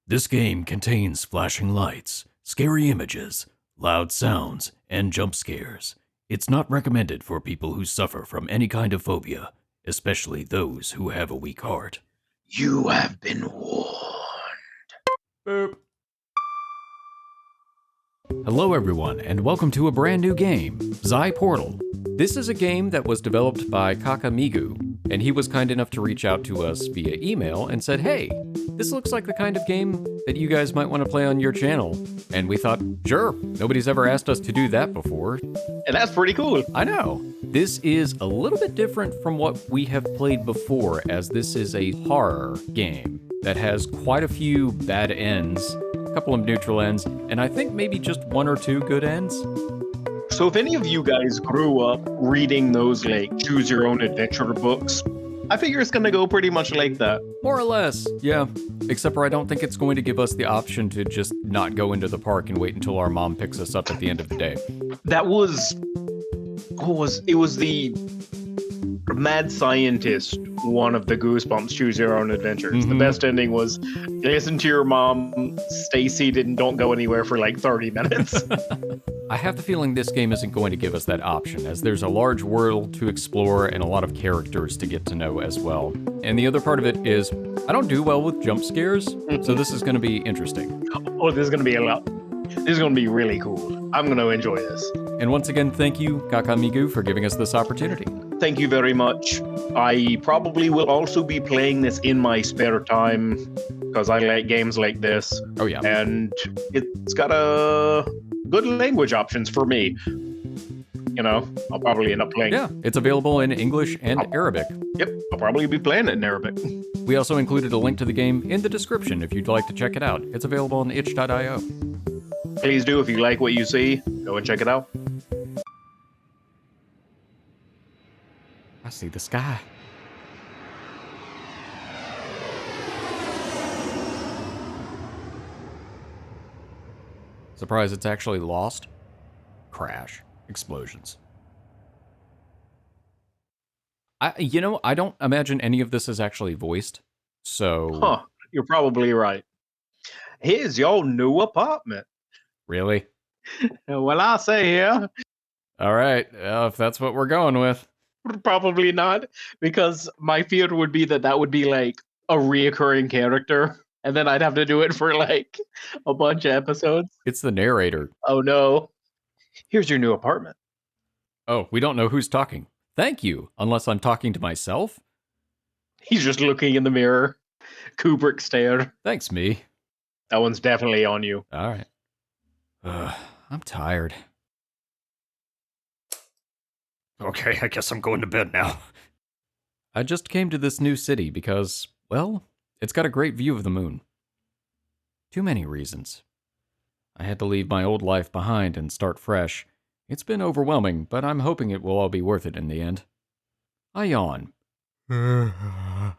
This game contains flashing lights, scary images, loud sounds, and jump scares. It's not recommended for people who suffer from any kind of phobia, especially those who have a weak heart. You have been warned. Boop. Hello everyone, and welcome to a brand new game, Xi Portal. This is a game that was developed by KakaMigu, and he was kind enough to reach out to us via email and said, hey, this looks like the kind of game that you guys might want to play on your channel. And we thought, sure, nobody's ever asked us to do that before. And that's pretty cool. I know. This is a little bit different from what we have played before, as this is a horror game that has quite a few bad ends, a couple of neutral ends, and I think maybe just one or two good ends. So if any of you guys grew up reading those like choose your own adventure books, I figure it's gonna go pretty much like that. More or less, yeah. Except for I don't think it's going to give us the option to just not go into the park and wait until our mom picks us up at the end of the day. That was... It was the mad scientist one of the Goosebumps Choose Your Own Adventures. Mm-hmm. The best ending was listen to your mom, stay seated, and don't go anywhere for like 30 minutes. I have the feeling this game isn't going to give us that option, as there's a large world to explore and a lot of characters to get to know as well. And the other part of it is, I don't do well with jump scares, so this is going to be interesting. Oh, this is going to be a lot. This is going to be really cool. I'm going to enjoy this. And once again, thank you, KakaMigu, for giving us this opportunity. Thank you very much. I probably will also be playing this in my spare time because I like games like this. Oh, yeah. And it's got good language options for me. You know, I'll probably end up playing. Yeah, it's available in English and Arabic. Yep, I'll probably be playing it in Arabic. We also included a link to the game in the description if you'd like to check it out. It's available on itch.io. Please do, if you like what you see, go and check it out. I see the sky. Surprise, it's actually lost. Crash. Explosions. I don't imagine any of this is actually voiced, so... Huh, you're probably right. Here's your new apartment. Really? Well, I say here. All right, if that's what we're going with. Probably not, because my fear would be that would be like a reoccurring character, and then I'd have to do it for like a bunch of episodes. It's the narrator. Oh no. Here's your new apartment. Oh, we don't know who's talking. Thank you, unless I'm talking to myself. He's just looking in the mirror. Kubrick stare. Thanks, me. That one's definitely on you. All right. I'm tired. Okay, I guess I'm going to bed now. I just came to this new city because, well, it's got a great view of the moon. Too many reasons. I had to leave my old life behind and start fresh. It's been overwhelming, but I'm hoping it will all be worth it in the end. I yawn. I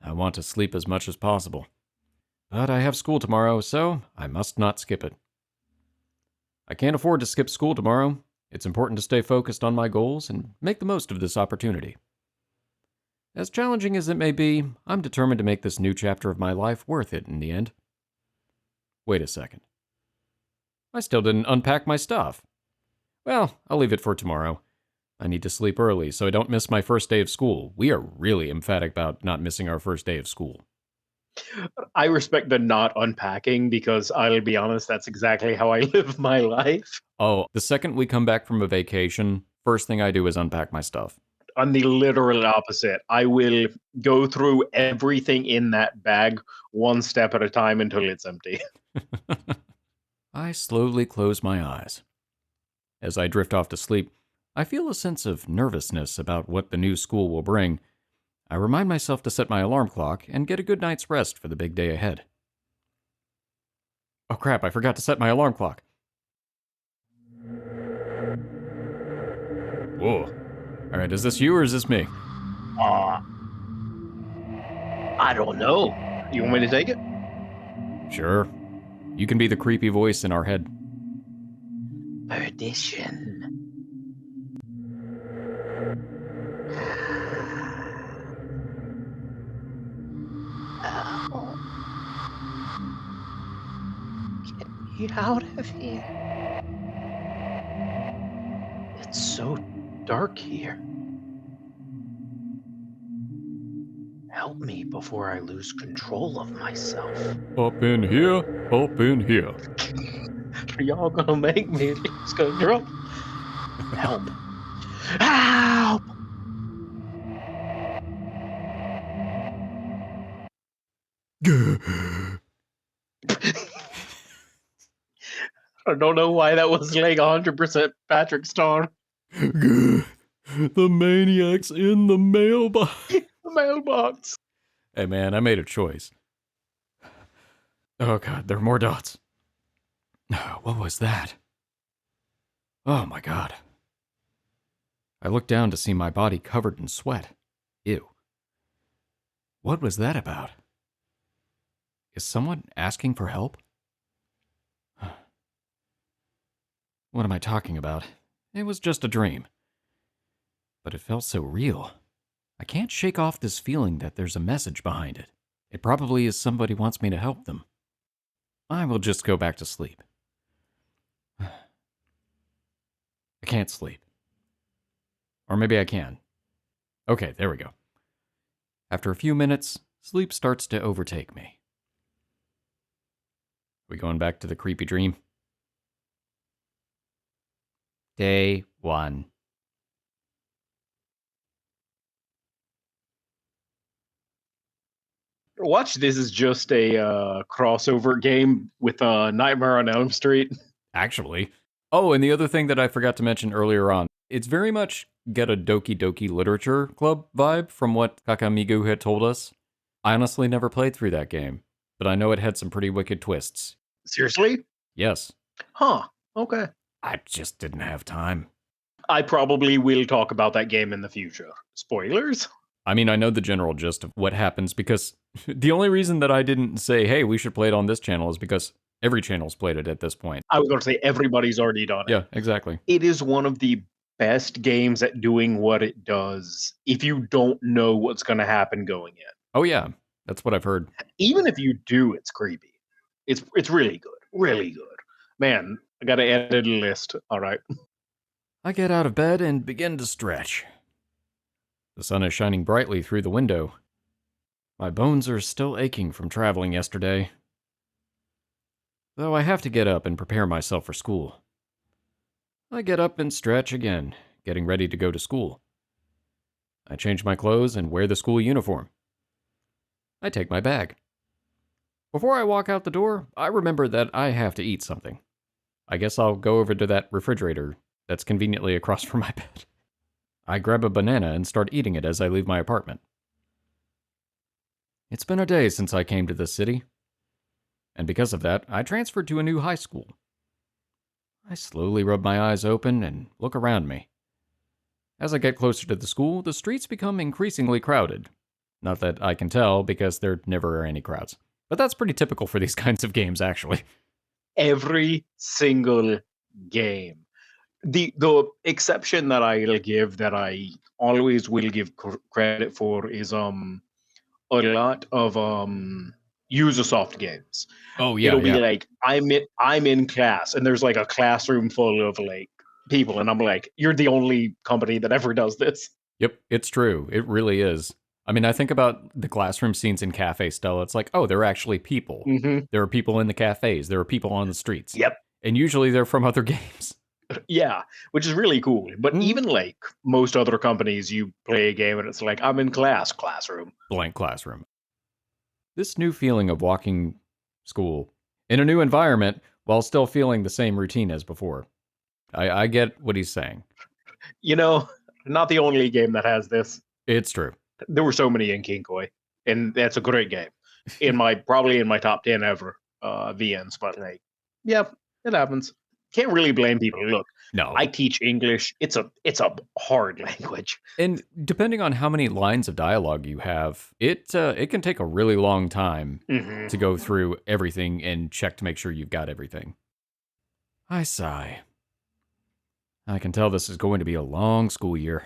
want to sleep as much as possible. But I have school tomorrow, so I must not skip it. I can't afford to skip school tomorrow. It's important to stay focused on my goals and make the most of this opportunity. As challenging as it may be, I'm determined to make this new chapter of my life worth it in the end. Wait a second. I still didn't unpack my stuff. Well, I'll leave it for tomorrow. I need to sleep early so I don't miss my first day of school. We are really emphatic about not missing our first day of school. I respect the not unpacking because I'll be honest, that's exactly how I live my life. Oh, the second we come back from a vacation, first thing I do is unpack my stuff. I'm the literal opposite. I will go through everything in that bag one step at a time until it's empty. I slowly close my eyes. As I drift off to sleep, I feel a sense of nervousness about what the new school will bring. I remind myself to set my alarm clock and get a good night's rest for the big day ahead. Oh crap, I forgot to set my alarm clock. Whoa. Alright, is this you or is this me? I don't know. You want me to take it? Sure. You can be the creepy voice in our head. Perdition. me out of here. It's so dark here. Help me before I lose control of myself. Up in here, up in here. Are y'all gonna make me lose control? Help. Help! I don't know why that was like 100% Patrick Star. The maniac's in the mailbox. Mailbox. Hey man, I made a choice. Oh god, there are more dots. What was that? Oh my god. I looked down to see my body covered in sweat. Ew. What was that about? Is someone asking for help? What am I talking about? It was just a dream. But it felt so real. I can't shake off this feeling that there's a message behind it. It probably is somebody wants me to help them. I will just go back to sleep. I can't sleep. Or maybe I can. Okay, there we go. After a few minutes, sleep starts to overtake me. We going back to the creepy dream? Day 1. Watch This is just a crossover game with Nightmare on Elm Street. Actually. Oh, and the other thing that I forgot to mention earlier on, it's very much get a Doki Doki Literature Club vibe from what KakaMigu had told us. I honestly never played through that game, but I know it had some pretty wicked twists. Seriously? Yes. Huh. Okay. I just didn't have time. I probably will talk about that game in the future. Spoilers? I mean, I know the general gist of what happens because the only reason that I didn't say, hey, we should play it on this channel is because every channel's played it at this point. I was going to say everybody's already done it. Yeah, exactly. It is one of the best games at doing what it does if you don't know what's going to happen going in. Oh, yeah. That's what I've heard. Even if you do, it's creepy. It's really good. Really good. Man, I got to edit a list. All right. I get out of bed and begin to stretch. The sun is shining brightly through the window. My bones are still aching from traveling yesterday, though I have to get up and prepare myself for school. I get up and stretch again, getting ready to go to school. I change my clothes and wear the school uniform. I take my bag. Before I walk out the door, I remember that I have to eat something. I guess I'll go over to that refrigerator that's conveniently across from my bed. I grab a banana and start eating it as I leave my apartment. It's been a day since I came to this city, and because of that, I transferred to a new high school. I slowly rub my eyes open and look around me. As I get closer to the school, the streets become increasingly crowded. Not that I can tell, because there never are any crowds. But that's pretty typical for these kinds of games, actually. Every single game. The exception that I'll give, that I always will give credit for, is a lot of Ubisoft games. Oh, yeah, It'll be yeah. like I'm in class and there's like a classroom full of like people and I'm like, you're the only company that ever does this. Yep, it's true. It really is. I mean, I think about the classroom scenes in Cafe Stella. It's like, oh, there are actually people. Mm-hmm. There are people in the cafes. There are people on the streets. Yep. And usually they're from other games. Yeah, which is really cool. But even like most other companies, you play a game and it's like, I'm in classroom. Blank classroom. This new feeling of walking school in a new environment while still feeling the same routine as before. I get what he's saying. You know, not the only game that has this. It's true. There were so many in Kinkoi, and that's a great game. Probably in my top 10 ever VNs, but like, yeah, it happens. Can't really blame people. Look, No. I teach English. It's a hard language. And depending on how many lines of dialogue you have, it can take a really long time to go through everything and check to make sure you've got everything. I sigh. I can tell this is going to be a long school year.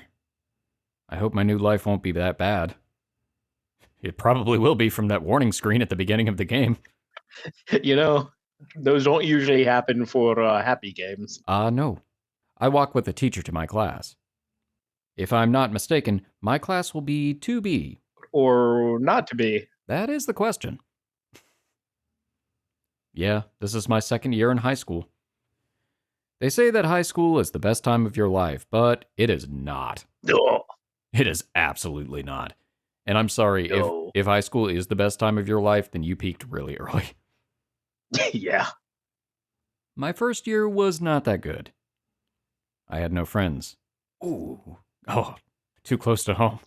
I hope my new life won't be that bad. It probably will be from that warning screen at the beginning of the game. You know, Those don't usually happen for happy games. No. I walk with a teacher to my class. If I'm not mistaken, my class will be 2B. Or not to be. That is the question. Yeah, this is my second year in high school. They say that high school is the best time of your life, but it is not. No. It is absolutely not. And I'm sorry, No. if high school is the best time of your life, then you peaked really early. Yeah. My first year was not that good. I had no friends. Ooh. Oh, too close to home.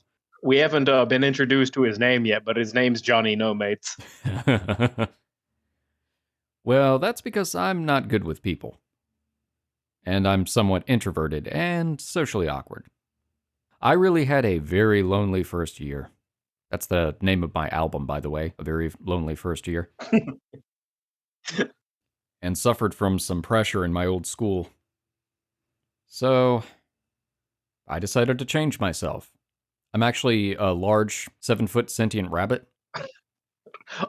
We haven't been introduced to his name yet, but his name's Johnny No Mates. Well, that's because I'm not good with people. And I'm somewhat introverted and socially awkward. I really had a very lonely first year. That's the name of my album, by the way, A Very Lonely First Year. And suffered from some pressure in my old school. So, I decided to change myself. I'm actually a large 7-foot sentient rabbit.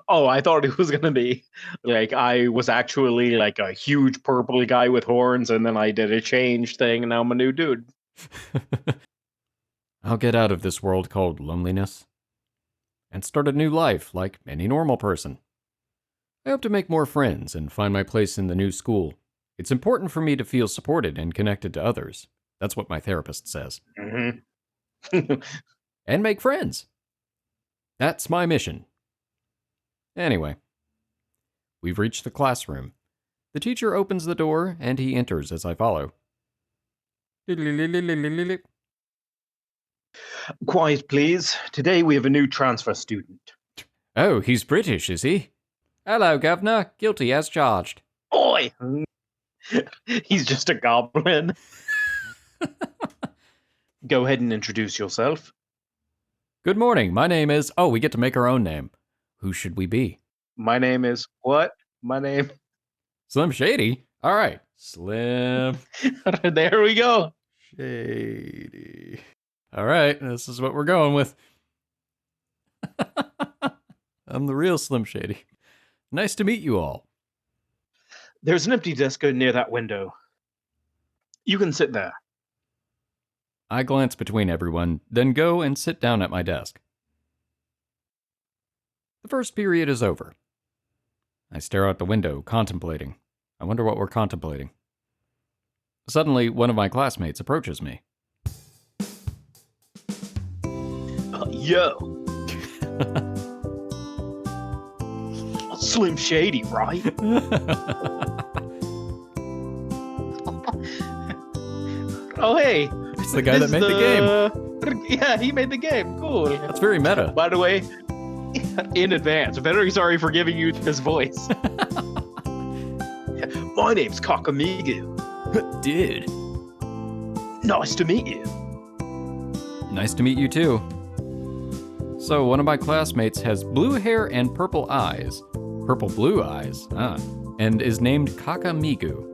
Oh, I thought it was gonna be like I was actually like a huge purple guy with horns, and then I did a change thing, and now I'm a new dude. I'll get out of this world called loneliness and start a new life like any normal person. I hope to make more friends and find my place in the new school. It's important for me to feel supported and connected to others. That's what my therapist says. Mm-hmm. And make friends. That's my mission. Anyway, we've reached the classroom. The teacher opens the door and he enters as I follow. Quiet, please. Today we have a new transfer student. Oh, he's British, is he? Hello, Governor. Guilty as charged. Oi! He's just a goblin. Go ahead and introduce yourself. Good morning. My name is... Oh, we get to make our own name. Who should we be? My name is what? My name. Slim Shady? All right. Slim There we go. Shady. All right. This is what we're going with. I'm the real Slim Shady. Nice to meet you all. There's an empty desk near that window. You can sit there. I glance between everyone, then go and sit down at my desk. The first period is over. I stare out the window, contemplating. I wonder what we're contemplating. Suddenly, one of my classmates approaches me. Yo. Slim Shady, right? Oh, hey. It's the guy that made the game. Yeah, he made the game. Cool. That's very meta. By the way, in advance, very sorry for giving you this voice. My name's KakaMigu. Dude. Nice to meet you. Nice to meet you too. So, one of my classmates has blue hair and purple eyes. Purple blue eyes. And is named KakaMigu.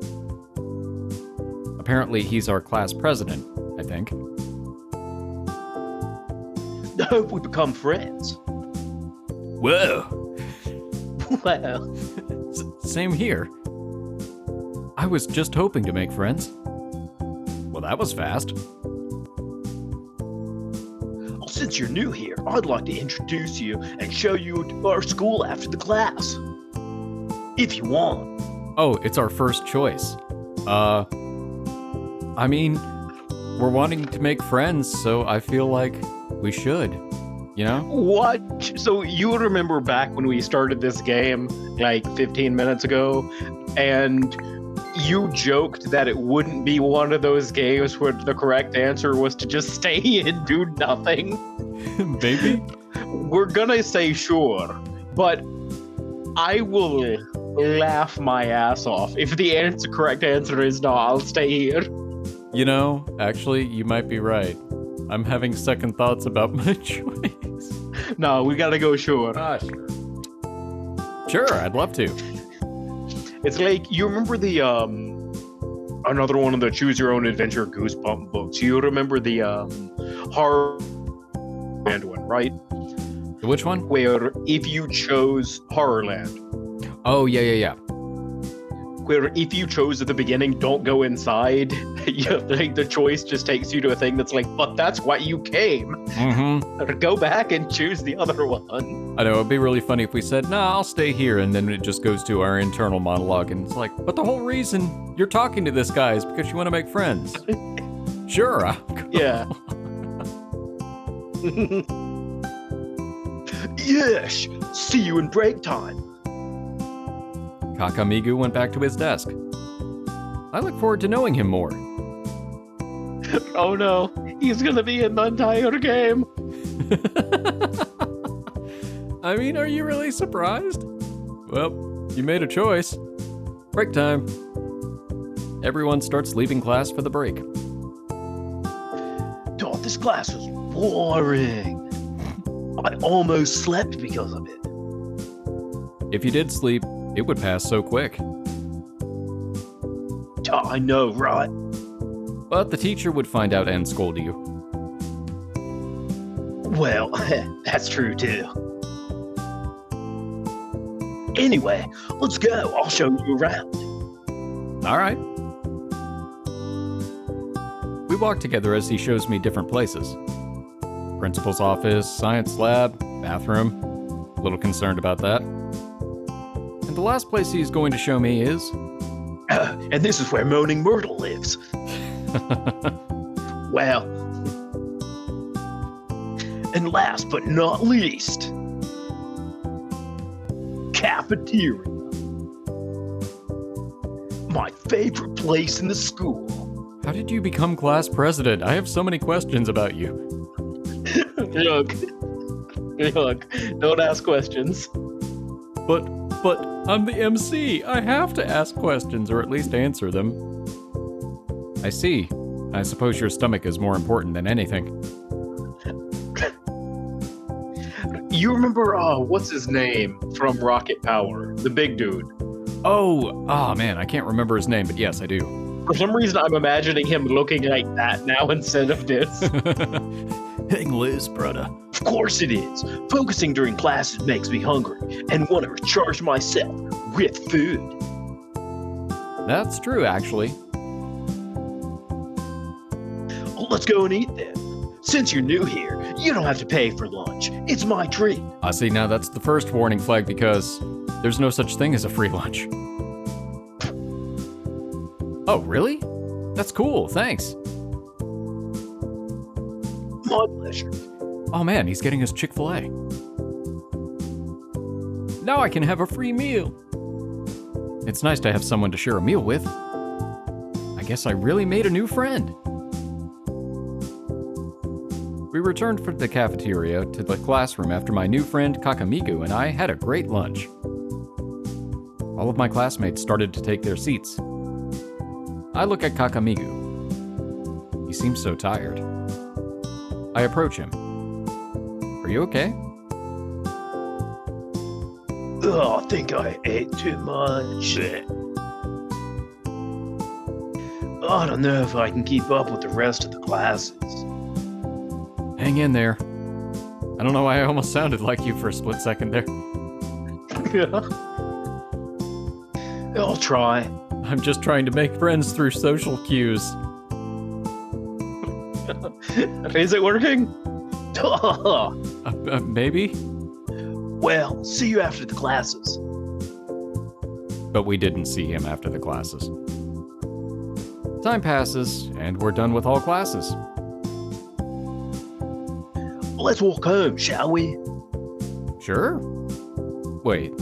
Apparently, he's our class president, I think. I hope we become friends. Whoa. Well, Same here. I was just hoping to make friends. Well, that was fast. since you're new here, I'd like to introduce you and show you our school after the class. If you want. Oh, it's our first choice. I mean, we're wanting to make friends, so I feel like we should, you know? What? So you remember back when we started this game, like 15 minutes ago, and you joked that it wouldn't be one of those games where the correct answer was to just stay and do nothing? Maybe? We're gonna say sure, but I will laugh my ass off. If the correct answer is no, I'll stay here. You know, actually, you might be right. I'm having second thoughts about my choice. No, we gotta go sure. Sure. Sure, I'd love to. It's like, you remember the, another one of the Choose Your Own Adventure Goosebump books. You remember the, horror land one, right? Which one? Where if you chose Horrorland. Oh, yeah. where if you chose at the beginning, don't go inside, like the choice just takes you to a thing that's like, but that's why you came. Mm-hmm. Or go back and choose the other one. I know, it'd be really funny if we said, nah, I'll stay here, and then it just goes to our internal monologue, and it's like, but the whole reason you're talking to this guy is because you want to make friends. Sure. Yeah. Yes, see you in break time. KakaMigu went back to his desk. I look forward to knowing him more. Oh no, he's gonna be in the entire game. I mean, are you really surprised? Well, you made a choice. Break time. Everyone starts leaving class for the break. Oh, this class was boring. I almost slept because of it. If you did sleep, it would pass so quick. I know, right? But the teacher would find out and scold you. Well, that's true too. Anyway, let's go. I'll show you around. All right. We walk together as he shows me different places. Principal's office, science lab, bathroom. A little concerned about that. And the last place he's going to show me is... And this is where Moaning Myrtle lives. Well. And last but not least, cafeteria. My favorite place in the school. How did you become class president? I have so many questions about you. Look, don't ask questions. But I'm the MC. I have to ask questions, or at least answer them. I see. I suppose your stomach is more important than anything. You remember, what's his name from Rocket Power? The big dude. Oh man, I can't remember his name, but yes, I do. For some reason, I'm imagining him looking like that now instead of this. Hang loose, brother. Of course it is. Focusing during classes makes me hungry and want to recharge myself with food. That's true, actually. Let's go and eat then. Since you're new here, you don't have to pay for lunch. It's my treat. I see, now that's the first warning flag because there's no such thing as a free lunch. Oh, really? That's cool, thanks. My pleasure. Oh man, he's getting us Chick-fil-A. Now I can have a free meal. It's nice to have someone to share a meal with. I guess I really made a new friend. We returned from the cafeteria to the classroom after my new friend KakaMigu and I had a great lunch. All of my classmates started to take their seats. I look at KakaMigu. He seems so tired. I approach him. Are you okay? Oh, I think I ate too much. I don't know if I can keep up with the rest of the classes. Hang in there. I don't know why I almost sounded like you for a split second there. I'll try. I'm just trying to make friends through social cues. Is it working? Maybe? Well, see you after the classes. But we didn't see him after the classes. Time passes, and we're done with all classes. Let's walk home, shall we? Sure. Wait.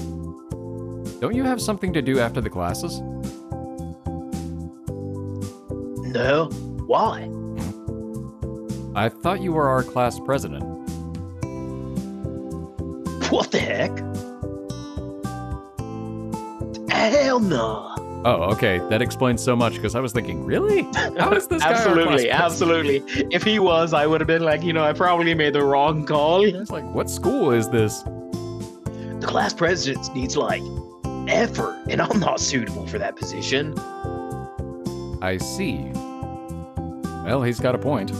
Don't you have something to do after the classes? No. Why? I thought you were our class president. What the heck? Hell no. Oh, okay. That explains so much, because I was thinking, really? How is this guy our class Absolutely, president? absolutely. If he was, I would have been like, I probably made the wrong call. It's like, what school is this? The class president needs, effort, and I'm not suitable for that position. I see. Well, he's got a point.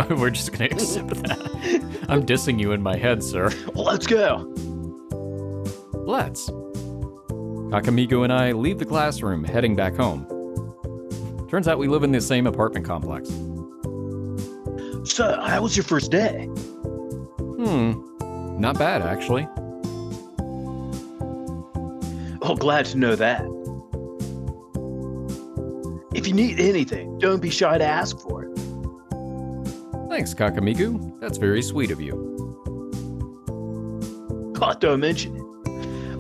We're just gonna accept that. I'm dissing you in my head, sir. Let's go. Let's. KakaMigu and I leave the classroom, heading back home. Turns out we live in the same apartment complex. So, how was your first day? Not bad, actually. Oh, glad to know that. If you need anything, don't be shy to ask for it. Thanks, KakaMigu. That's very sweet of you. Oh, don't mention it.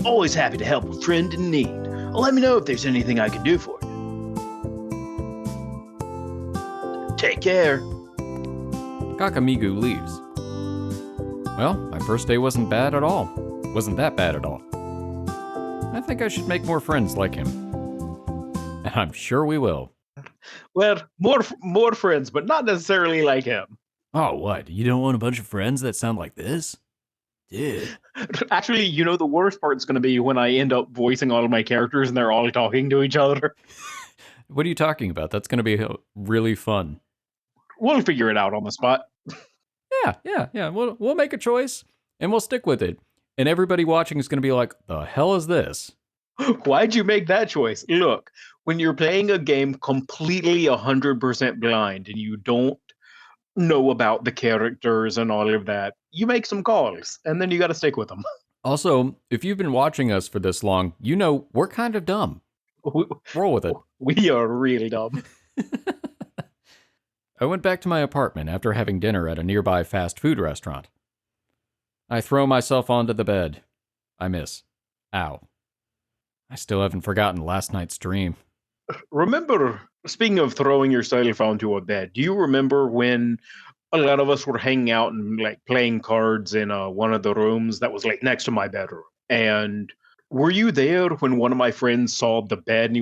Always happy to help a friend in need. Let me know if there's anything I can do for you. Take care. KakaMigu leaves. Well, my first day wasn't bad at all. Wasn't that bad at all. I think I should make more friends like him. And I'm sure we will. Well, more friends, but not necessarily like him. Oh, what? You don't want a bunch of friends that sound like this? Dude. Actually, you know, the worst part's going to be when I end up voicing all of my characters and they're all talking to each other. What are you talking about? That's going to be really fun. We'll figure it out on the spot. Yeah. We'll make a choice and we'll stick with it. And everybody watching is going to be like, the hell is this? Why'd you make that choice? Look, when you're playing a game completely 100% blind and you don't know about the characters and all of that, you make some calls and then you got to stick with them. Also, if you've been watching us for this long, you know we're kind of dumb. Roll with it. We are really dumb. I went back to my apartment after having dinner at a nearby fast food restaurant. I throw myself onto the bed. I miss. Ow. I still haven't forgotten last night's dream. Remember, speaking of throwing yourself onto a bed, do you remember when a lot of us were hanging out and like playing cards in one of the rooms that was like next to my bedroom? And were you there when one of my friends saw the bed and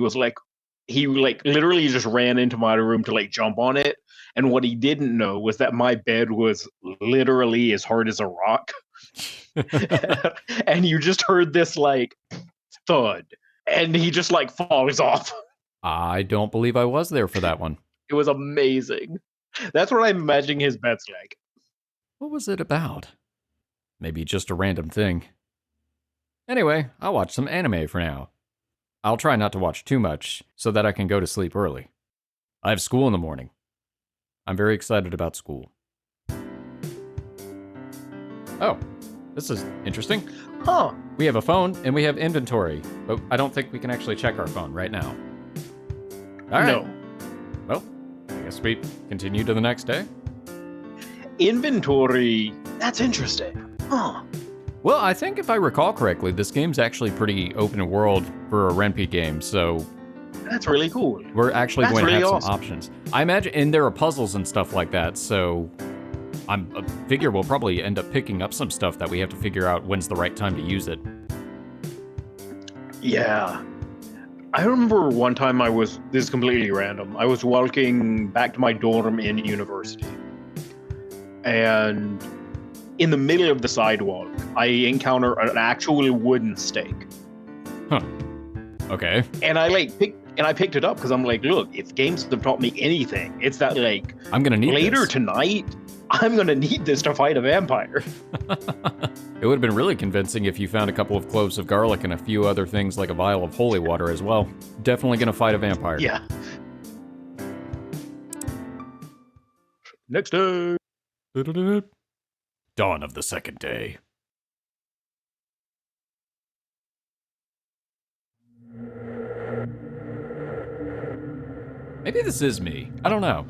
he literally just ran into my room to like jump on it? And what he didn't know was that my bed was literally as hard as a rock. And you just heard this like thud and he just like falls off. I don't believe I was there for that one. It was amazing. That's what I'm imagining his bed's like. What was it about? Maybe just a random thing. Anyway, I'll watch some anime for now. I'll try not to watch too much so that I can go to sleep early. I have school in the morning. I'm very excited about school. Oh, this is interesting. Huh. We have a phone and we have inventory, but I don't think we can actually check our phone right now. All right. No. Well, I guess we continue to the next day. Inventory. That's interesting. Huh. Well, I think if I recall correctly, this game's actually pretty open world for a Renpy game, so that's really cool. We're actually going to have awesome. some options. I imagine, and there are puzzles and stuff like that, so I figure we'll probably end up picking up some stuff that we have to figure out when's the right time to use it. Yeah. I remember one time this is completely random, I was walking back to my dorm in university. And in the middle of the sidewalk, I encounter an actual wooden stake. Huh. Okay. And I picked it up because I'm like, look, if games have taught me anything, it's that like I'm gonna need later this. Tonight, I'm gonna need this to fight a vampire. It would have been really convincing if you found a couple of cloves of garlic and a few other things like a vial of holy water as well. Definitely gonna fight a vampire. Yeah. Next day. Dawn of the second day. Maybe this is me. I don't know.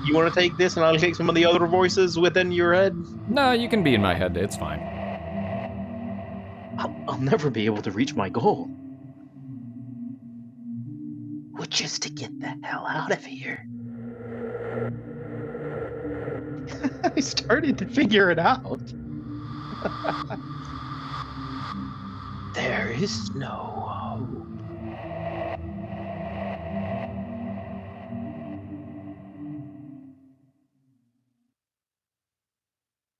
You want to take this and I'll take some of the other voices within your head? No, you can be in my head. It's fine. I'll never be able to reach my goal. Which is to get the hell out of here. I started to figure it out. There is no hope.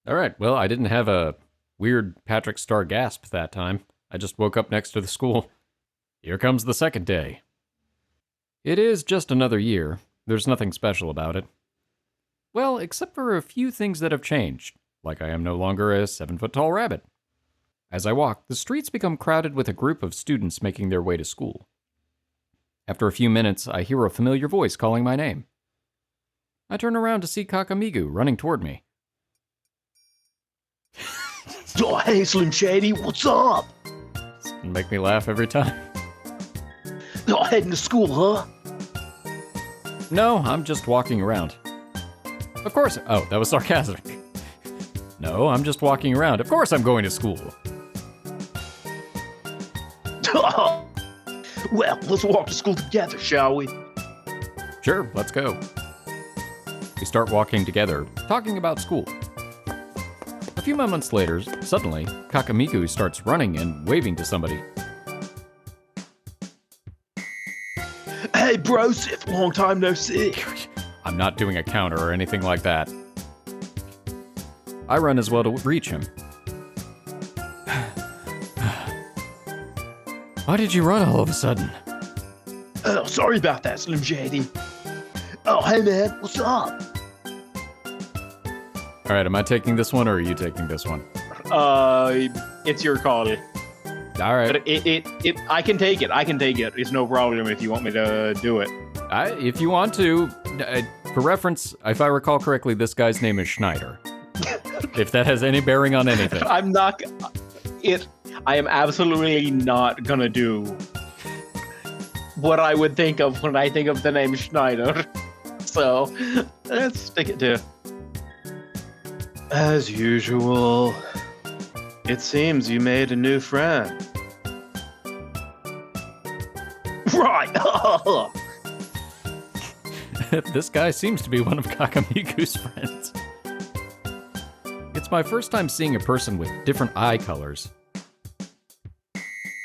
All right, well, I didn't have a weird Patrick Star gasp that time. I just woke up next to the school. Here comes the second day. It is just another year. There's nothing special about it. Well, except for a few things that have changed, like I am no longer a 7-foot-tall rabbit. As I walk, the streets become crowded with a group of students making their way to school. After a few minutes, I hear a familiar voice calling my name. I turn around to see KakaMigu running toward me. Oh, hey, Slim Shady, what's up? Make me laugh every time. Oh, heading to school, huh? No, I'm just walking around. Of course. Oh, that was sarcastic. No, I'm just walking around. Of course I'm going to school. Well, let's walk to school together, shall we? Sure, let's go. We start walking together, talking about school. A few moments later, suddenly, KakaMigu starts running and waving to somebody. Hey, brosif, long time no see. I'm not doing a counter or anything like that. I run as well to reach him. Why did you run all of a sudden? Oh, sorry about that, Slim Shady. Oh, hey, man, what's up? All right, am I taking this one or are you taking this one? It's your call. All right. But I can take it. I can take it. It's no problem if you want me to do it. If you want to. For reference, if I recall correctly, this guy's name is Schneider. If that has any bearing on anything. I am absolutely not gonna do what I would think of when I think of the name Schneider. So, let's stick it to. As usual, it seems you made a new friend. Right! This guy seems to be one of KakaMigu's friends. It's my first time seeing a person with different eye colors.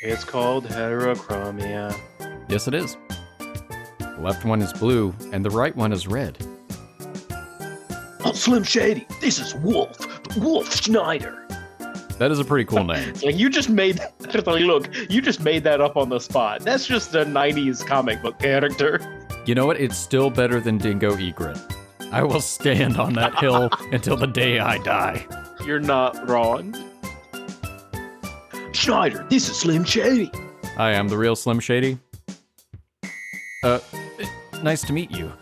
It's called heterochromia. Yes, it is. The left one is blue, and the right one is red. Oh, Slim Shady, this is Wolf. Wolf Schneider. That is a pretty cool name. Like, you just made that, like, look, you just made that up on the spot. That's just a 90s comic book character. You know what? It's still better than Dingo Egret. I will stand on that hill until the day I die. You're not wrong. Schneider, this is Slim Shady. Hi, I'm the real Slim Shady. Nice to meet you.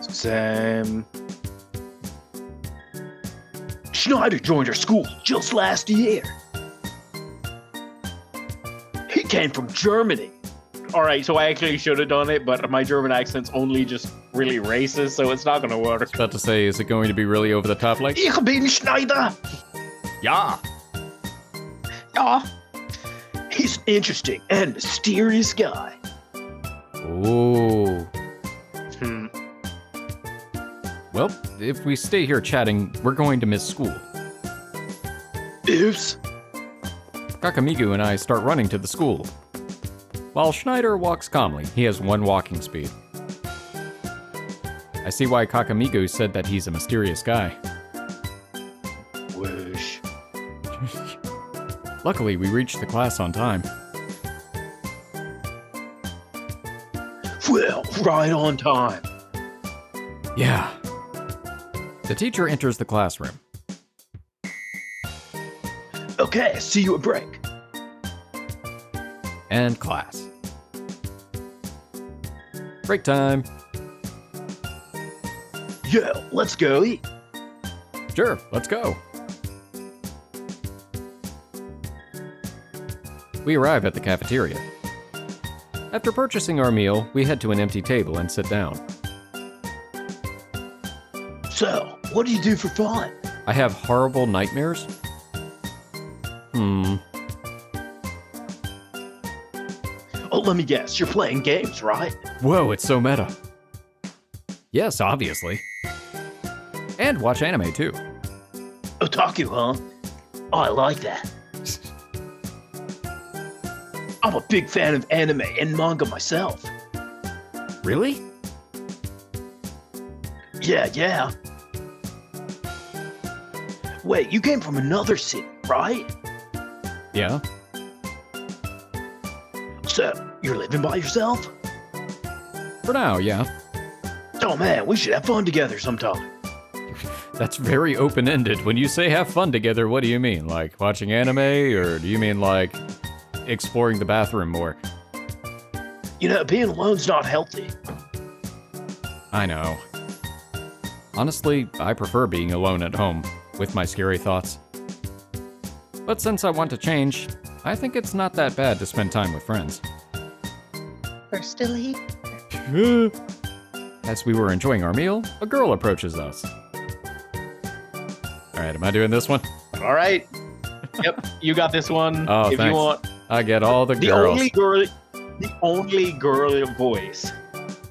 Same. Schneider joined our school just last year. He came from Germany. All right, so I actually should have done it, but my German accent's only just really racist, so it's not gonna work. I was about to say, is it going to be really over the top like? Ich bin Schneider. Yeah. Yeah. He's an interesting and mysterious guy. Ooh. Well, if we stay here chatting, we're going to miss school. Oops. KakaMigu and I start running to the school. While Schneider walks calmly, he has one walking speed. I see why KakaMigu said that he's a mysterious guy. Whoosh. Luckily, we reached the class on time. Well, right on time. Yeah. The teacher enters the classroom. Okay, see you at break. And class. Break time. Yo, let's go eat. Sure, let's go. We arrive at the cafeteria. After purchasing our meal, we head to an empty table and sit down. So, what do you do for fun? I have horrible nightmares. Oh, let me guess, you're playing games, right? Whoa, it's so meta. Yes, obviously. And watch anime too. Otaku, huh? Oh, I like that. I'm a big fan of anime and manga myself. Really? Yeah. Wait, you came from another city, right? Yeah. So, you're living by yourself? For now, yeah. Oh man, we should have fun together sometime. That's very open-ended. When you say have fun together, what do you mean? Like watching anime, or do you mean like exploring the bathroom more? You know, being alone's not healthy. I know. Honestly, I prefer being alone at home with my scary thoughts. But since I want to change, I think it's not that bad to spend time with friends. We're still here. As we were enjoying our meal, a girl approaches us. Alright, am I doing this one? All right. Yep, you got this one. Oh, if thanks. you want. I get all the girls. The only girl voice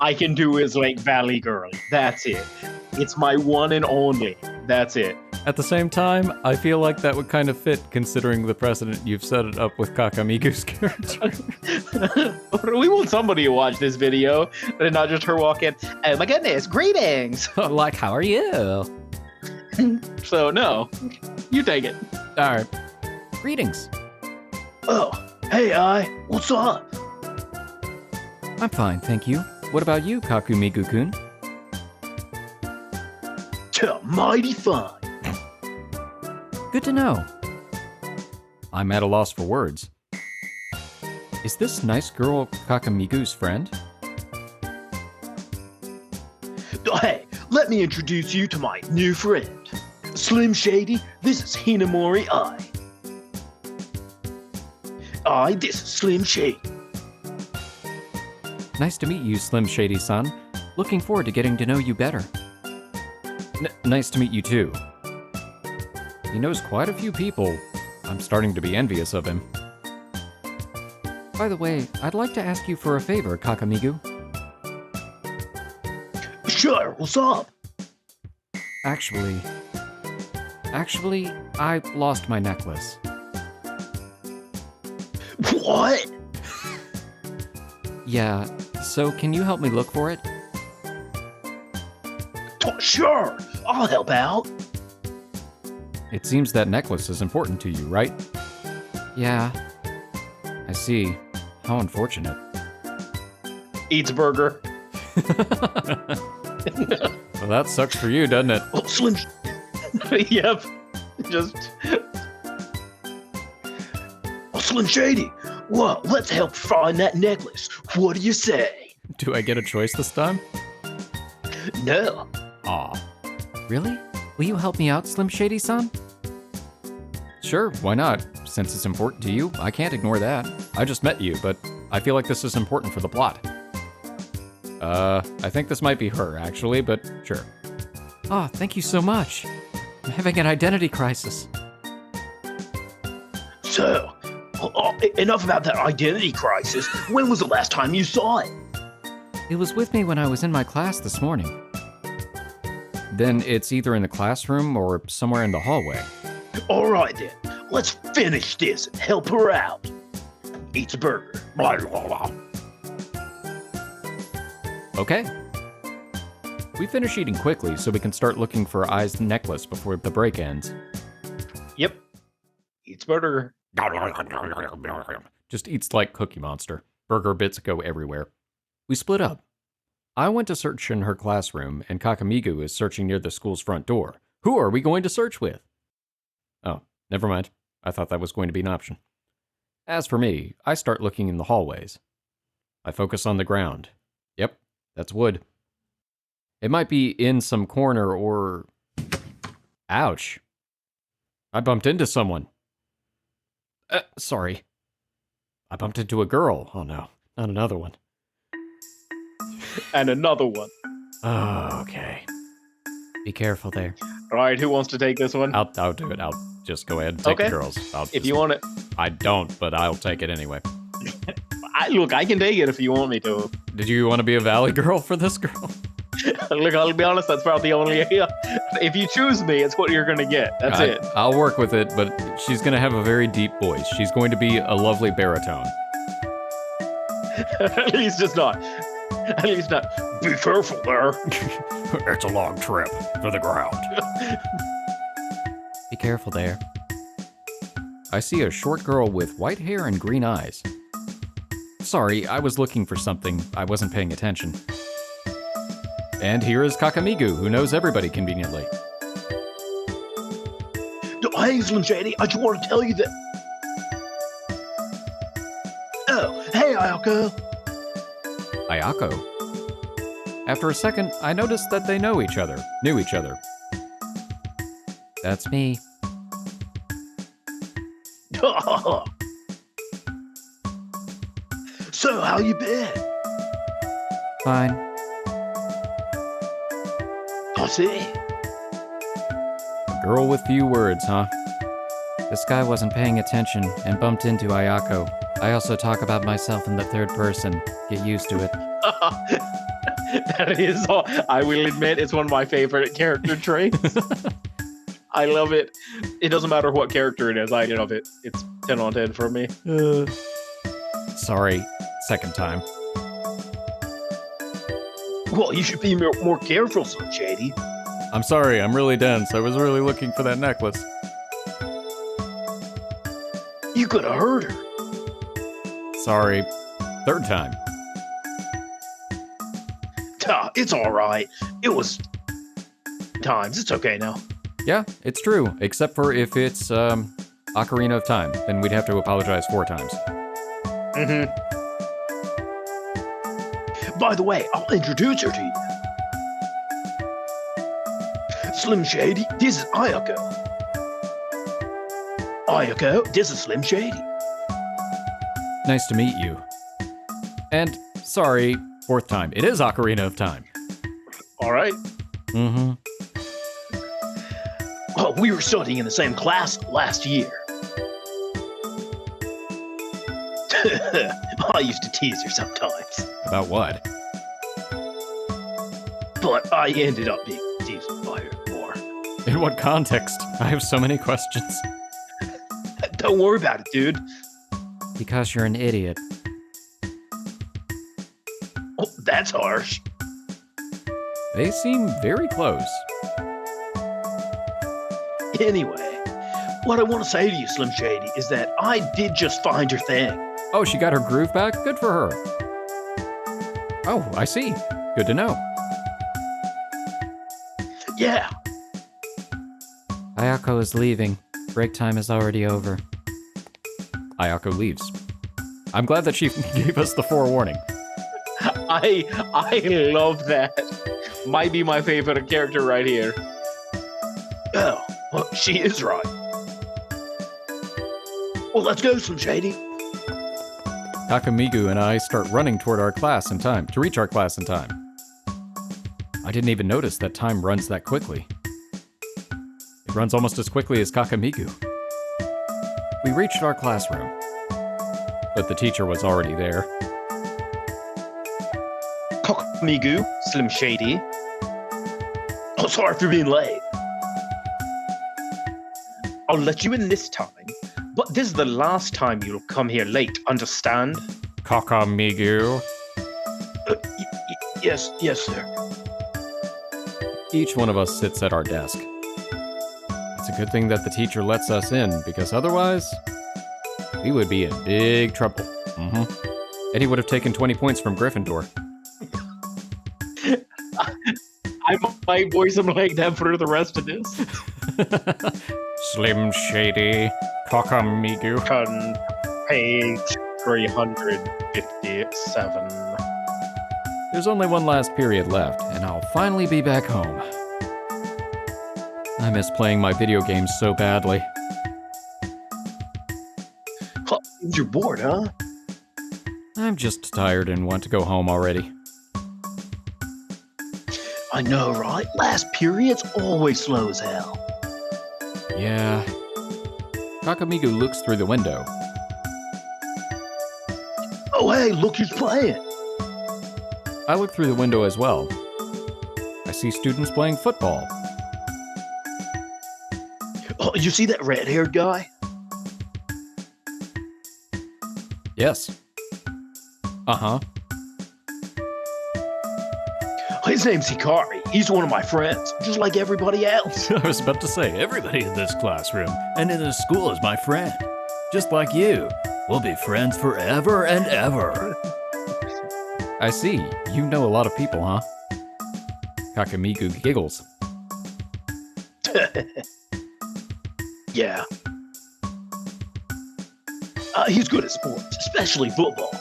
I can do is like Valley Girl. That's it. It's my one and only. That's it. At the same time, I feel like that would kind of fit considering the precedent you've set it up with KakaMigu's character. We want somebody to watch this video and not just her walk in. Oh my goodness, greetings. Like, how are you? So no, you take it. Alright. Greetings. Oh, hey, what's up? I'm fine, thank you. What about you, KakaMigu-kun? Mighty fun. Good to know. I'm at a loss for words. Is this nice girl KakaMigu's friend? Hey, let me introduce you to my new friend. Slim Shady, this is Hinamori this is Slim Shady. Nice to meet you, Slim Shady-san. Looking forward to getting to know you better. Nice to meet you too. He knows quite a few people. I'm starting to be envious of him. By the way, I'd like to ask you for a favor, KakaMigu. Sure, what's up? Actually, I lost my necklace. What? Yeah, so can you help me look for it? Sure, I'll help out. It seems that necklace is important to you, right? Yeah. I see. How unfortunate. Eats burger. Well, that sucks for you, doesn't it? Oh, Slim. Yep. Just. Oh, Slim Shady. Well, let's help find that necklace. What do you say? Do I get a choice this time? No. Aw. Really? Will you help me out, Slim Shady-san? Sure, why not? Since it's important to you, I can't ignore that. I just met you, but I feel like this is important for the plot. I think this might be her, actually, but sure. Ah, thank you so much. I'm having an identity crisis. So, enough about that identity crisis. When was the last time you saw it? It was with me when I was in my class this morning. Then it's either in the classroom or somewhere in the hallway. All right then, let's finish this and help her out. Eats a burger. Blah, blah, blah. Okay. We finish eating quickly so we can start looking for Ai's necklace before the break ends. Yep. Eats burger. Just eats like Cookie Monster. Burger bits go everywhere. We split up. I went to search in her classroom, and KakaMigu is searching near the school's front door. Who are we going to search with? Oh, never mind. I thought that was going to be an option. As for me, I start looking in the hallways. I focus on the ground. Yep, that's wood. It might be in some corner or... Ouch. I bumped into someone. Sorry. I bumped into a girl. Oh no, not another one. And another one. Oh, okay. Be careful there. All right, who wants to take this one? I'll do it. I'll just go ahead and take the girls. If you want it. I don't, but I'll take it anyway. Look, I can take it if you want me to. Did you want to be a valley girl for this girl? Look, I'll be honest, that's probably the only... If you choose me, it's what you're going to get. That's it. I'll work with it, but she's going to have a very deep voice. She's going to be a lovely baritone. At least it's not. At least not. Be careful there. It's a long trip for the ground. Be careful there. I see a short girl with white hair and green eyes. Sorry, I was looking for something. I wasn't paying attention. And here is KakaMigu, who knows everybody conveniently. hey, Slim Shady, I just want to tell you that. Oh, hey, Ayako. Ayako. After a second, I noticed that they knew each other. That's me. So, how you been? Fine. I see. A girl with few words, huh? This guy wasn't paying attention and bumped into Ayako. I also talk about myself in the third person. Get used to it. That is all. I will admit, it's one of my favorite character traits. I love it. It doesn't matter what character it is. I love it. It's 10 on 10 for me. Sorry, second time. Well, you should be more careful, Slim Shady. I'm sorry, I'm really dense. I was really looking for that necklace. You could have hurt her. Sorry, third time. It's all right. It was times. It's okay now. Yeah, it's true, except for if it's Ocarina of Time, then we'd have to apologize 4 times. Mm-hmm. By the way, I'll introduce her to you. Slim Shady, this is Ayako. Ayako, this is Slim Shady. Nice to meet you. And, sorry, 4th time. It is Ocarina of Time. All right. Mm-hmm. Well, we were studying in the same class last year. I used to tease her sometimes. About what? But I ended up being teased by her more. In what context? I have so many questions. Don't worry about it, dude. Because you're an idiot. Oh, that's harsh. They seem very close. Anyway, what I want to say to you, Slim Shady, is that I did just find her thing. Oh, she got her groove back? Good for her. Oh, I see. Good to know. Yeah. Ayako is leaving. Break time is already over. Ayako leaves. I'm glad that she gave us the forewarning. I love that. Might be my favorite character right here. Oh, well, she is right. Well, let's go, Slim Shady. KakaMigu and I start running toward our class in time, to reach our class in time. I didn't even notice that time runs that quickly. It runs almost as quickly as KakaMigu. We reached our classroom, but the teacher was already there. KakaMigu, Slim Shady. Oh, sorry for being late. I'll let you in this time, but this is the last time you'll come here late, understand? KakaMigu. Yes, sir. Each one of us sits at our desk. It's a good thing that the teacher lets us in, because otherwise, we would be in big trouble. Eddie would have taken 20 points from Gryffindor. I might voice him like that for the rest of this. Slim Shady, KakaMigu. On page 357. There's only one last period left, and I'll finally be back home. I miss playing my video games so badly. Well, you're bored, huh? I'm just tired and want to go home already. I know, right? Last period's always slow as hell. Yeah. KakaMigu looks through the window. Oh, hey, look who's playing. I look through the window as well. I see students playing football. Oh, you see that red-haired guy? Yes. Uh-huh. His name's Hikari. He's one of my friends, just like everybody else. I was about to say, everybody in this classroom and in this school is my friend. Just like you. We'll be friends forever and ever. I see. You know a lot of people, huh? KakaMigu giggles. Yeah. He's good at sports, especially football.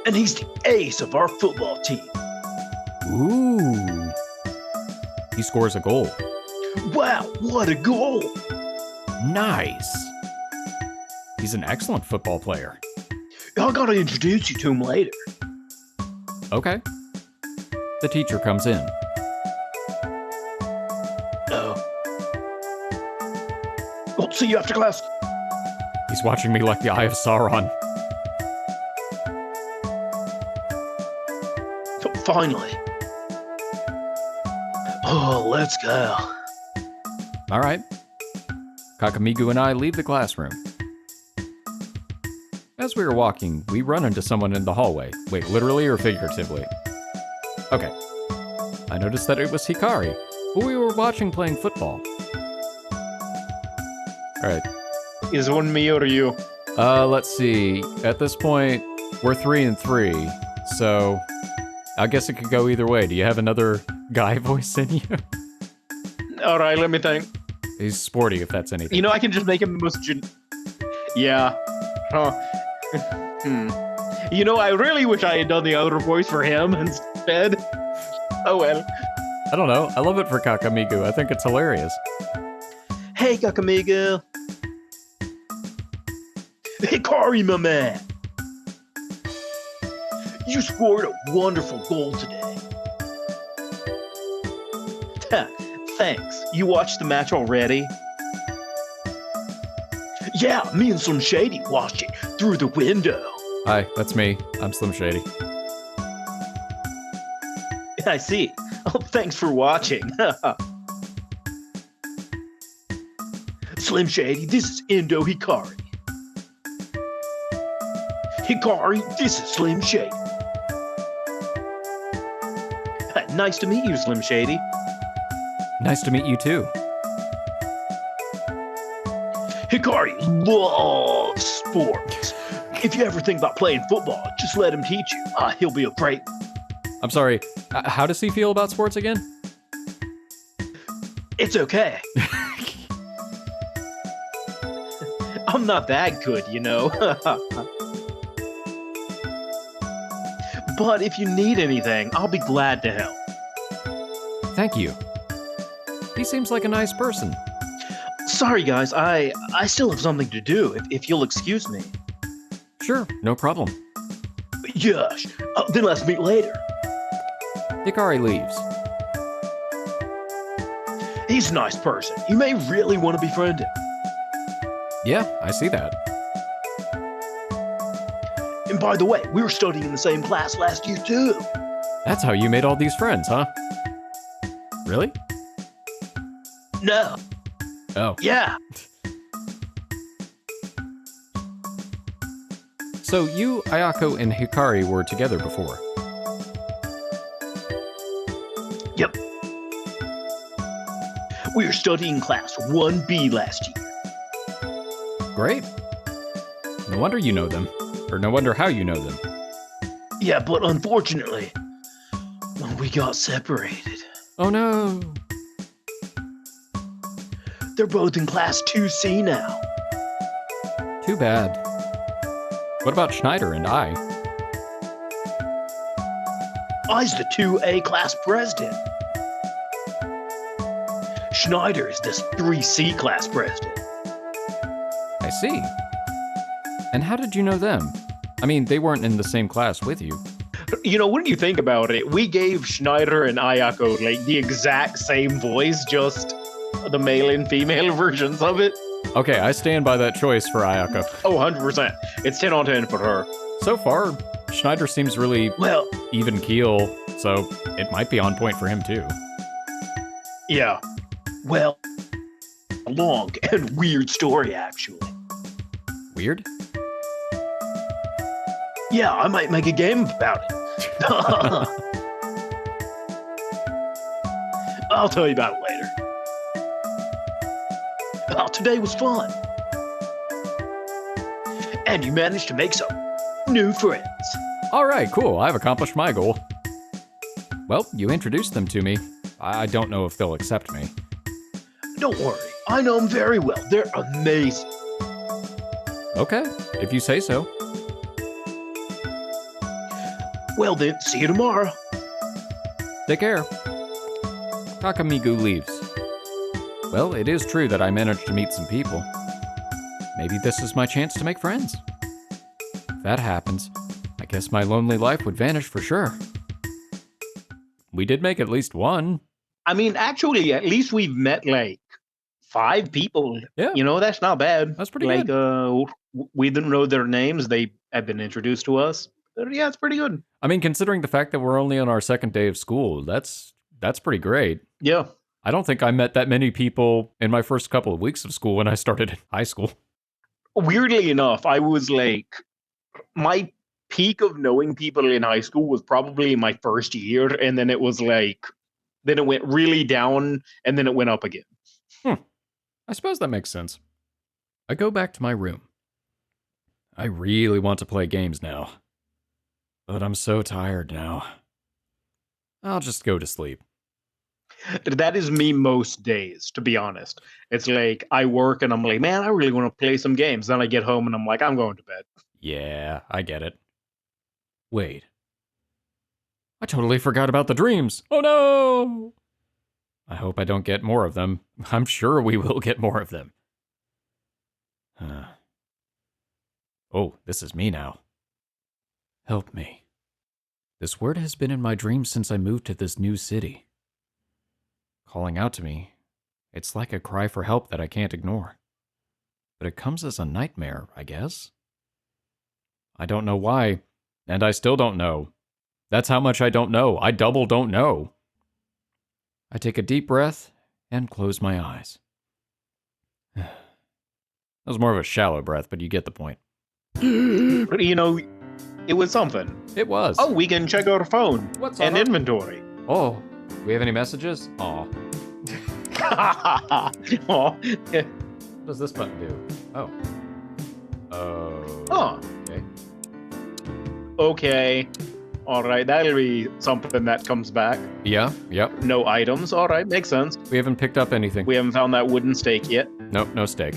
And he's the ace of our football team. Ooh. He scores a goal. Wow, what a goal! Nice. He's an excellent football player. I gotta introduce you to him later. Okay. The teacher comes in. Oh. I'll see you after class. He's watching me like the Eye of Sauron. Finally. Oh, let's go. All right. KakaMigu and I leave the classroom. As we were walking, we run into someone in the hallway. Wait, literally or figuratively? Okay. I noticed that it was Hikari, who we were watching playing football. Alright. Is one me or you? Let's see. At this point, we're 3-3, so I guess it could go either way. Do you have another guy voice in you? Alright, let me think. He's sporty, if that's anything. You know, I can just make him the most Yeah. Huh. You know, I really wish I had done the other voice for him instead. Oh well. I don't know. I love it for KakaMigu. I think it's hilarious. Hey, KakaMigu. Hikari, my man. You scored a wonderful goal today. Thanks. You watched the match already? Yeah, me and Slim Shady watched it through the window. Hi, that's me. I'm Slim Shady. I see. Oh, thanks for watching. Slim Shady, this is Indo Hikari. Hikari, this is Slim Shady. Nice to meet you, Slim Shady. Nice to meet you too. Hikari loves sports. If you ever think about playing football, just let him teach you. He'll be a great one. I'm sorry, how does he feel about sports again? It's okay. I'm not that good, you know. But if you need anything, I'll be glad to help. Thank you. He seems like a nice person. Sorry, guys, I still have something to do, if you'll excuse me. Sure, no problem. Yes, then let's meet later. Hikari leaves. He's a nice person. You may really want to befriend him. Yeah, I see that. And by the way, we were studying in the same class last year, too. That's how you made all these friends, huh? Really? No. Oh. Yeah. So you, Ayako, and Hikari were together before? Yep. We were studying class 1B last year. Great. No wonder you know them. Or no wonder how you know them. Yeah, but unfortunately, we got separated. Oh no. They're both in class 2C now. Too bad. What about Schneider and I? I's the 2A class president. Schneider is the 3C class president. I see. And how did you know them? I mean, they weren't in the same class with you. You know, when you think about it, we gave Schneider and Ayako like the exact same voice, just the male and female versions of it. Okay, I stand by that choice for Ayako. Oh, 100%. It's 10 on 10 for her. So far, Schneider seems really Well, even keel, so it might be on point for him too. yeah. Well, a long and weird story, actually. Weird? Yeah, I might make a game about it. I'll tell you about it later. Today was fun. And you managed to make some new friends. Alright, cool, I've accomplished my goal. Well, you introduced them to me. I don't know if they'll accept me. Don't worry, I know them very well. They're amazing. Okay, if you say so. Well then, see you tomorrow. Take care. KakaMigu leaves. Well, it is true that I managed to meet some people. Maybe this is my chance to make friends. If that happens, I guess my lonely life would vanish for sure. We did make at least one. I mean, actually, at least we've met like 5 people. Yeah. You know, that's not bad. That's pretty like, good. we didn't know their names. They have been introduced to us. Yeah, it's pretty good. I mean, considering the fact that we're only on our second day of school, that's pretty great. Yeah. I don't think I met that many people in my first couple of weeks of school when I started in high school. Weirdly enough, I was like, my peak of knowing people in high school was probably my first year, and then it was like, then it went really down, and then it went up again. I suppose that makes sense. I go back to my room. I really want to play games now. But I'm so tired now. I'll just go to sleep. That is me most days, to be honest. It's like I work and I'm like, man, I really want to play some games. Then I get home and I'm like, I'm going to bed. Yeah, I get it. Wait. I totally forgot about the dreams. Oh no! I hope I don't get more of them. I'm sure we will get more of them. Oh, this is me now. Help me. This word has been in my dreams since I moved to this new city. Calling out to me, it's like a cry for help that I can't ignore. But it comes as a nightmare, I guess. I don't know why, and I still don't know. That's how much I don't know. I double don't know. I take a deep breath and close my eyes. That was more of a shallow breath, but you get the point. You know, it was something. It was. Oh, we can check our phone. What's and on our- inventory. Oh, do we have any messages? Aw. Oh. What does this button do? Oh. Oh. Okay. Okay. All right, that'll be something that comes back. Yeah, yep. No items. All right, makes sense. We haven't picked up anything. We haven't found that wooden stake yet. Nope, no steak.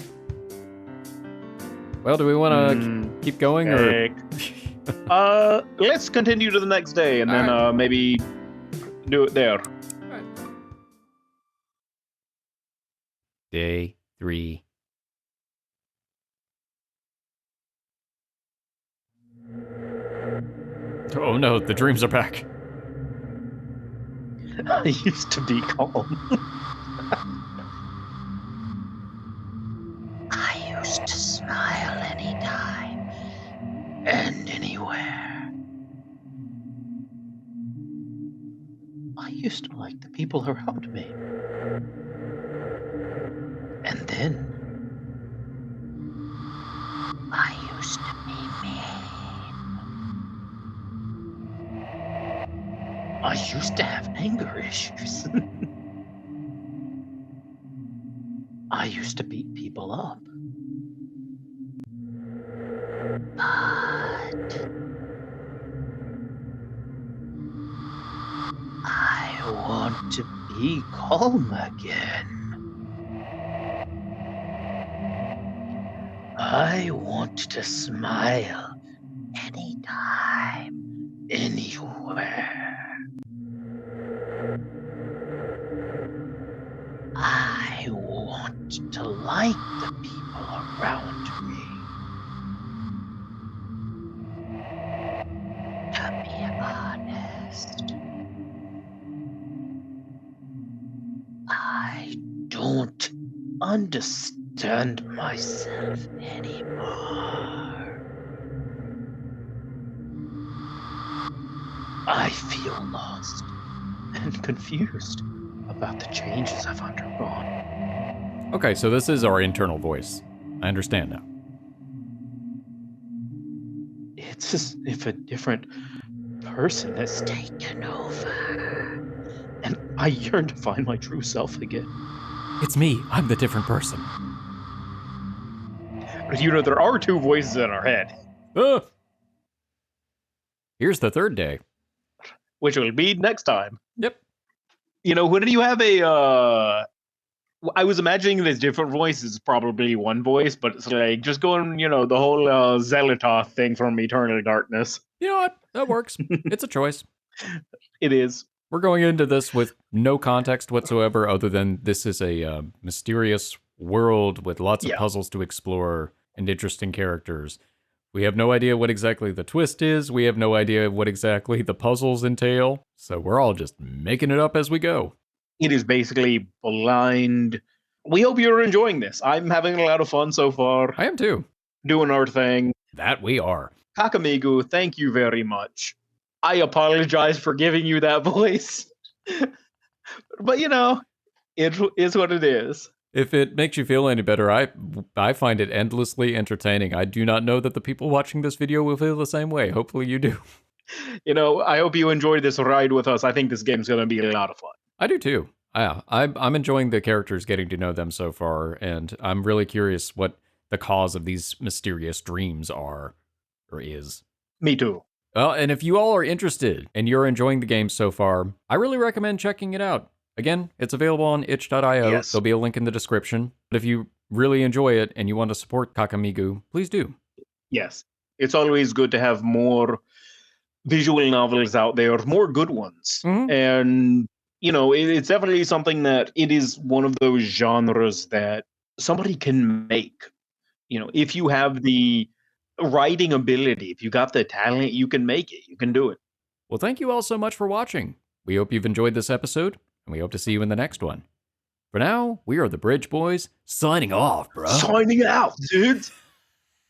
Well, do we want to keep going or? Let's continue to the next day and All then right. maybe do it there. Day 3. Oh no, the dreams are back. I used to be calm. I used to smile anytime and anywhere. I used to like the people around me. And then I used to be mean. I used to have anger issues. I used to beat people up. But I want to be calm again. I want to smile anytime, anywhere. I want to like the people around me. To be honest, I don't understand myself anymore. I feel lost and confused about the changes I've undergone. Okay, so this is our internal voice. I understand now. It's as if a different person has Taken over. and I yearn to find my true self again. It's me. I'm the different person. But you know, there are 2 voices in our head, Ah! Here's the 3rd day. which will be next time. Yep. You know, when you have a I was imagining there's different voices, probably one voice, but it's like just going, the whole Xelatoth thing from Eternal Darkness. You know what? That works. It's a choice. It is. We're going into this with no context whatsoever other than this is a mysterious world with lots of Yeah. puzzles to explore and interesting characters. We have no idea what exactly the twist is. We have no idea what exactly the puzzles entail. So we're all just making it up as we go. It is basically blind. We hope you're enjoying this. I'm having a lot of fun so far, I am too. doing our thing. That we are. KakaMigu, thank you very much. I apologize for giving you that voice. But it is what it is. If it makes you feel any better, I find it endlessly entertaining. I do not know that the people watching this video will feel the same way. Hopefully you do. I hope you enjoyed this ride with us. I think this game's going to be a lot of fun. I do too. Yeah, I'm enjoying the characters, getting to know them so far, and I'm really curious what the cause of these mysterious dreams are, or is. Me too. Well, and if you all are interested and you're enjoying the game so far, I really recommend checking it out. Again, it's available on itch.io. Yes. There'll be a link in the description. But if you really enjoy it and you want to support KakaMigu, please do. Yes. It's always good to have more visual novels out there, more good ones. Mhm. And, it's definitely something that it is one of those genres that somebody can make. If you have the writing ability, if you got the talent, you can make it. You can do it. Well, thank you all so much for watching. We hope you've enjoyed this episode, and we hope to see you in the next one. For now, we are the Bridge Boys, signing off, bro. Signing out, dudes.